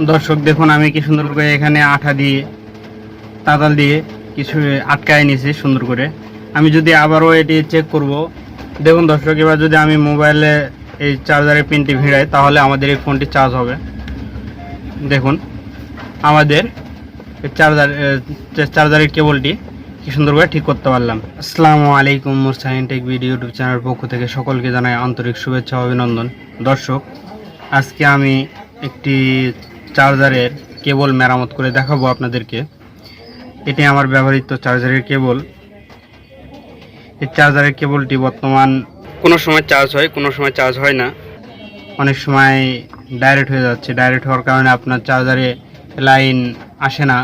দর্শক দেখুন আমি কি সুন্দর করে এখানে আঠা দিয়ে তাতাল দিয়ে কিছু আটকায় নিয়েছি সুন্দর করে। আমি যদি আবারও এটি চেক করব, দেখুন দর্শক, এবার যদি আমি মোবাইলে এই চার্জারের পিনটি ভিড়াই তাহলে আমাদের এই ফোনটি চার্জ হবে। দেখুন আমাদের চার্জারের কেবলটি কি সুন্দর করে ঠিক করতে পারলাম। আসসালামু আলাইকুম, মুরসালিন টেক ভিডিও ইউটিউব চ্যানেলের পক্ষ থেকে সকলকে জানাই আন্তরিক শুভেচ্ছা ও অভিনন্দন। দর্শক, আজকে আমি একটি চার্জারের কেবল মেরামত করে দেখাবো আপনাদেরকে। এটি আমার ব্যবহৃত চার্জারের কেবল। এই চার্জারের কেবলটি বর্তমান কোনো সময় চার্জ হয়, কোনো সময় চার্জ হয় না, অনেক সময় ডাইরেক্ট হয়ে যাচ্ছে। ডাইরেক্ট হওয়ার কারণে আপনার চার্জারে লাইন আসে না।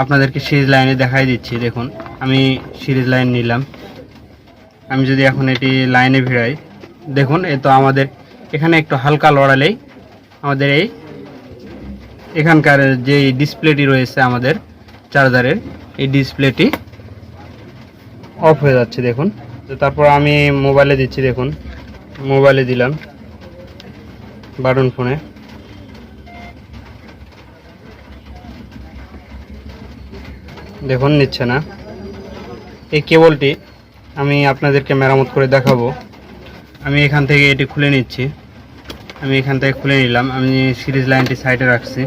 আপনাদেরকে সিরিজ লাইনে দেখাই দিচ্ছি। দেখুন আমি সিরিজ লাইন নিলাম। আমি যদি এখন এটি লাইনে ভিড়াই, দেখুন এ তো আমাদের এখানে একটু হালকা লড়ালেই আমাদের এখানকার যে ডিসপ্লেটি রয়েছে আমাদের চার্জারের, এই ডিসপ্লেটি অফ হয়ে যাচ্ছে। দেখুন, তারপর আমি মোবাইলে দিচ্ছি। দেখুন মোবাইলে দিলাম, বাটন ফোনে। দেখুন নিচ্ছে না। এই কেবলটি আমি আপনাদেরকে মেরামত করে দেখাবো। আমি এখান থেকে এটি খুলে নিচ্ছি। আমি এখান থেকে খুলে নিলাম। আমি সিরিজ লাইনটি সাইডে রাখছি।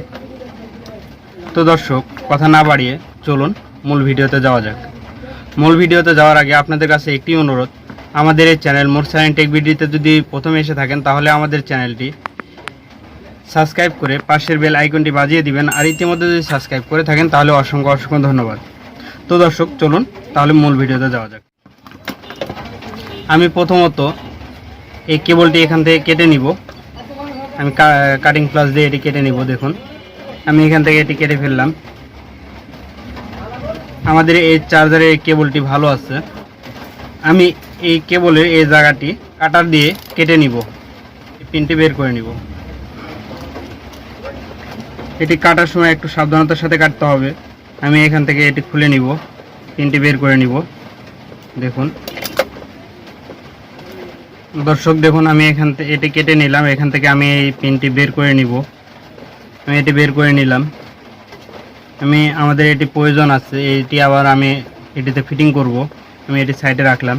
তো দর্শক, কথা না বাড়িয়ে চলুন মূল ভিডিওতে যাওয়া যাক। মূল ভিডিওতে যাওয়ার আগে আপনাদের কাছে একটি অনুরোধ, আমাদের এই চ্যানেল মুরসালিন টেক ভিডিওতে যদি প্রথমে এসে থাকেন তাহলে আমাদের চ্যানেলটি সাবস্ক্রাইব করে পাশের বেল আইকনটি বাজিয়ে দিবেন। আর ইতিমধ্যে যদি সাবস্ক্রাইব করে থাকেন তাহলে অসংখ্য অসংখ্য ধন্যবাদ। তো দর্শক চলুন তাহলে মূল ভিডিওতে যাওয়া যাক। আমি প্রথমত এই কেবলটি এখান থেকে কেটে নিব। আমি কাটিং প্লাস দিয়ে এটি কেটে নিব। দেখুন আমি এখান থেকে এটি কেটে ফেললাম। আমাদের এই চার্জারের এই কেবলটি ভালো আছে। আমি এই কেবলের এই জায়গাটি কাটার দিয়ে কেটে নিব, পিনটি বের করে নিব। এটি কাটার সময় একটু সাবধানতার সাথে কাটতে হবে। আমি এখান থেকে এটি খুলে নিব, পিনটি বের করে নিব। দেখুন দর্শক, দেখুন আমি এখান থেকে এটি কেটে নিলাম। এখান থেকে আমি এই পিনটি বের করে নিব। আমি এটি বের করে নিলাম। আমাদের এটি প্রয়োজন আছে, এটি আবার আমি এটিতে ফিটিং করব। আমি এটি সাইডে রাখলাম।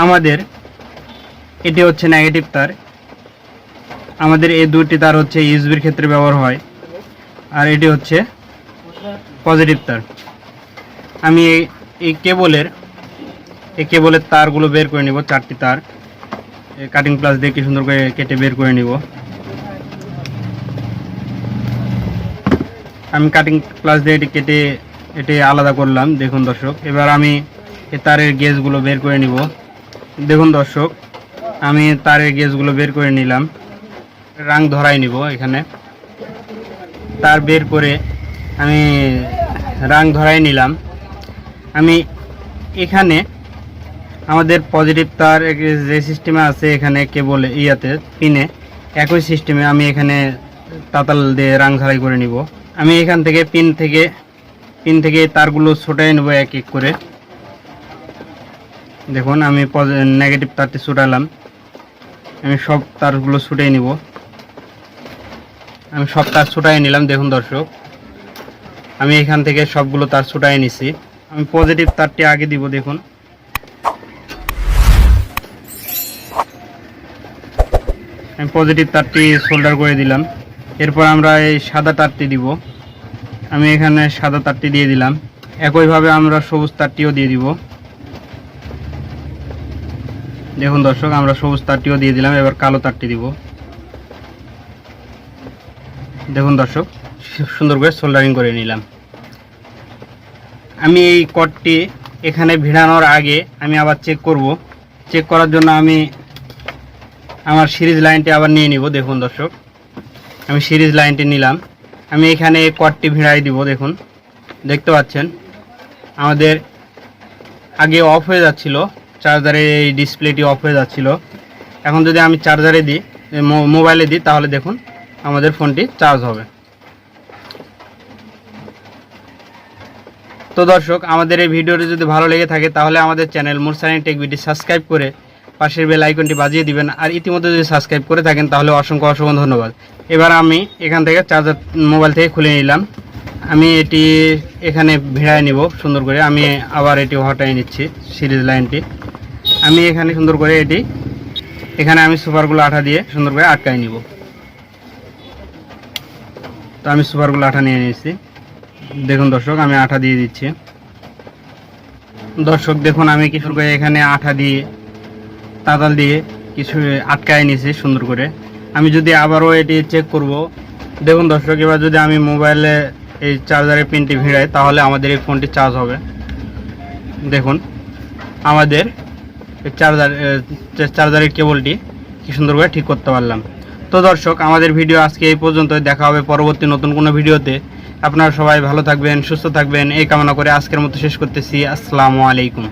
আমাদের এটি হচ্ছে নেগেটিভ তার। আমাদের এই দুটি তার হচ্ছে ইউএসবির ক্ষেত্রে ব্যবহার হয়, আর এটি হচ্ছে পজিটিভ তার। আমি এই কেবলের তারগুলো বের করে নিব। চারটি তার কাটিং প্লাস দিয়ে কি সুন্দর করে কেটে বের করে নিব। আমি কাটিং প্লাস দিয়ে এটি কেটে এটি আলাদা করলাম। দেখুন দর্শক, এবার আমি এই তারের গেজগুলো বের করে নিব। দেখুন দর্শক, আমি তারের গেজগুলো বের করে নিলাম। রাং ধরাই নিব। এখানে তার বের করে আমি রাং ধরাই নিলাম। আমি এখানে আমাদের পজিটিভ তার যে সিস্টেমে আছে এখানে কেবল পিনে একই সিস্টেমে আমি এখানে তাতাল দিয়ে রাং ধরাই করে নিব। আমি এখান থেকে পিন থেকে তারগুলো ছোটাই নেব এক এক করে। দেখুন আমি নেগেটিভ তারটি ছুটালাম। আমি সব তারগুলো ছুটাই নিব। আমি সব তার ছুটাই নিলাম। দেখুন দর্শক, আমি এখান থেকে সবগুলো তার ছুটাই নিছি। আমি পজিটিভ তারটি আগে দিব। দেখুন আমি পজিটিভ তারটি সোল্ডার করে দিলাম। এরপর আমরা এই সাদা তারটি দিব। আমি এখানে সাদা তারটি দিয়ে দিলাম। একইভাবে আমরা সবুজ তারটিও দিয়ে দিব। দেখুন দর্শক, আমরা সবুজ তারটিও দিয়ে দিলাম। এবার কালো তারটি দিব। দেখুন দর্শক, সুন্দর করে সোল্ডারিং করে নিলাম। আমি এই কর্ডটি এখানে ভিড়ানোর আগে আমি আবার চেক করব। চেক করার জন্য আমি আমার সিরিজ লাইনটি আবার নিয়ে নিব। দেখুন দর্শক, আমি সিরিজ লাইনটি নিলাম। আমি এখানে কর্ডটি ভিড়াই দিব। দেখুন দেখতে পাচ্ছেন আমাদের আগে অফ হয়ে যাচ্ছিল, চার্জারের এই ডিসপ্লেটি অফ হয়ে যাচ্ছিল। এখন যদি আমি চার্জারে দিই, মোবাইলে দিই, তাহলে দেখুন আমাদের ফোনটি চার্জ হবে। তো দর্শক, আমাদের এই ভিডিওটি যদি ভালো লেগে থাকে তাহলে আমাদের চ্যানেল মুরসালিন টেক ভিডিও সাবস্ক্রাইব করে পাশের বেল আইকনটি বাজিয়ে দিবেন। আর ইতিমধ্যে যদি সাবস্ক্রাইব করে থাকেন তাহলে অসংখ্য অসংখ্য ধন্যবাদ। এবার আমি এখান থেকে চার্জার মোবাইল থেকে খুলে নিলাম। আমি এটি এখানে ভিড়ায় নিব সুন্দর করে। আমি আবার এটি হটাই নিচ্ছি সিরিজ লাইনটি। আমি এখানে সুন্দর করে এখানে আমি সুপারগুলো আঠা দিয়ে সুন্দর করে আটকাই নিব। তো আমি সুপারগুলো আঠা নিয়ে নিয়েছি। দেখুন দর্শক, আমি আঠা দিয়ে দিচ্ছি। দর্শক দেখুন, আমি কিছু করে এখানে আঠা দিয়ে তাতাল দিয়ে কিছু আটকায় নিয়েছি সুন্দর করে। আমি যদি আবারও এটি চেক করব, দেখুন দর্শক, এবার যদি আমি মোবাইলে এই চার্জারের পিনটি ভিড়াই তাহলে আমাদের এই ফোনটি চার্জ হবে। দেখুন আমাদের চার্জারের কেবলটি কি সুন্দর করে ঠিক করতে পারলাম। তো দর্শক, আমাদের ভিডিও আজকে এই পর্যন্ত। দেখা হবে পরবর্তী নতুন কোনো ভিডিওতে। আপনারা সবাই ভালো থাকবেন, সুস্থ থাকবেন এই কামনা করে আজকের মতো শেষ করতেছি। আসসালামু আলাইকুম।